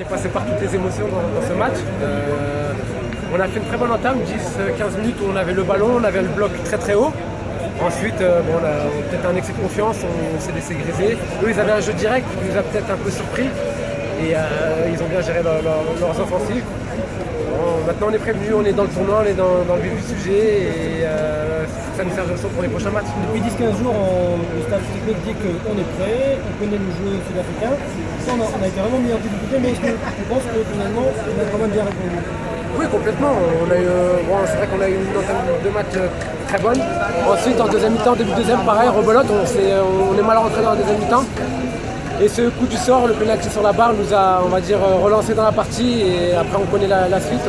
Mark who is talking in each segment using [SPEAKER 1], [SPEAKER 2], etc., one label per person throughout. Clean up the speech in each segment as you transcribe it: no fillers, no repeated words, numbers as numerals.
[SPEAKER 1] J'ai passé par toutes les émotions dans ce match. On a fait une très bonne entame, 10-15 minutes où on avait le ballon, on avait le bloc très très haut. Ensuite, on a peut-être un excès de confiance, on s'est laissé griser. Eux, ils avaient un jeu direct qui nous a peut-être un peu surpris et ils ont bien géré leurs offensives. Bon, maintenant, on est prévenus, on est dans le tournoi, on est dans le vif du sujet et ça nous sert de leçon pour les prochains matchs.
[SPEAKER 2] Depuis 10-15 jours, le staff technique dit qu'on est prêt, on connaît le jeu sud-africain. On a été vraiment mis en difficulté, mais est-ce que tu penses que finalement, on a quand même bien répondu?
[SPEAKER 1] Oui, complètement. C'est vrai qu'on a eu une entame de match très bonne. Ensuite, en deuxième mi-temps, début de deuxième, pareil, rebelote, on est mal rentré dans la deuxième mi-temps. Et ce coup du sort, le penalty sur la barre, nous a, on va dire, relancé dans la partie. Et après, on connaît la suite.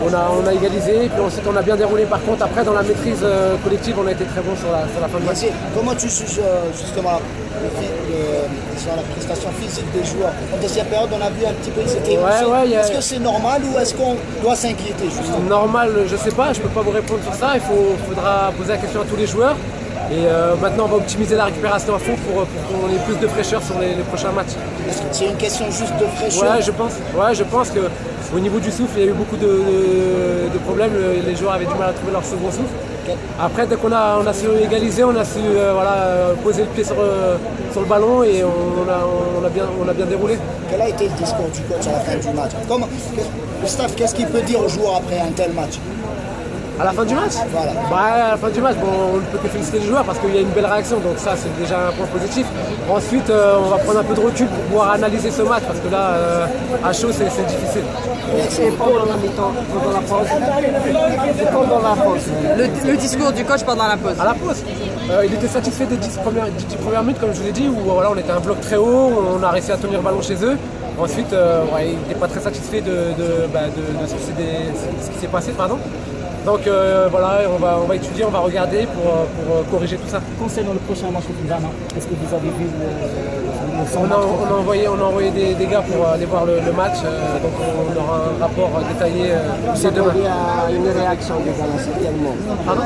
[SPEAKER 1] On a égalisé. Et puis ensuite, on a bien déroulé. Par contre, après, dans la maîtrise collective, on a été très bon sur la fin de match.
[SPEAKER 3] Comment tu juges justement la prestation physique des joueurs? En deuxième période, on a vu un petit peu, ils étaient Est-ce que c'est normal ou est-ce qu'on doit s'inquiéter justement?
[SPEAKER 1] Normal, je sais pas. Je peux pas vous répondre sur ça. Il faudra poser la question à tous les joueurs. Et maintenant, on va optimiser la récupération à fond pour qu'on ait plus de fraîcheur sur les prochains matchs.
[SPEAKER 3] Est-ce que c'est une question juste de fraîcheur?
[SPEAKER 1] Ouais, je pense qu'au niveau du souffle, il y a eu beaucoup de problèmes. Les joueurs avaient du mal à trouver leur second souffle. Après, dès qu'on a su égaliser, on a su poser le pied sur le ballon et on a bien déroulé.
[SPEAKER 3] Quel a été le discours du coach à la fin du match? Le staff, qu'est-ce qu'il peut dire aux joueurs après un tel match?
[SPEAKER 1] À la fin du match?
[SPEAKER 3] Voilà.
[SPEAKER 1] À la fin du match, on ne peut que féliciter les joueurs parce qu'il y a une belle réaction, donc ça c'est déjà un point positif. Ensuite, on va prendre un peu de recul pour pouvoir analyser ce match parce que là, à chaud, c'est difficile.
[SPEAKER 2] C'est pendant la mi-temps, pendant la pause. C'est pendant la pause.
[SPEAKER 4] Le discours du coach pendant la pause.
[SPEAKER 1] À la pause. Il était satisfait des 10 premières minutes, comme je vous ai dit, où voilà, on était un bloc très haut, on a réussi à tenir le ballon chez eux. Ensuite, il n'était pas très satisfait de ce qui s'est passé. Donc voilà, on va étudier, on va regarder pour corriger tout ça.
[SPEAKER 2] Concernant le prochain match contre Ghana, est-ce que vous avez vu
[SPEAKER 1] on a envoyé des gars pour aller voir le match, donc on aura un rapport détaillé dès demain.
[SPEAKER 2] Il y a une réaction des Ghana, certainement.
[SPEAKER 1] Pardon?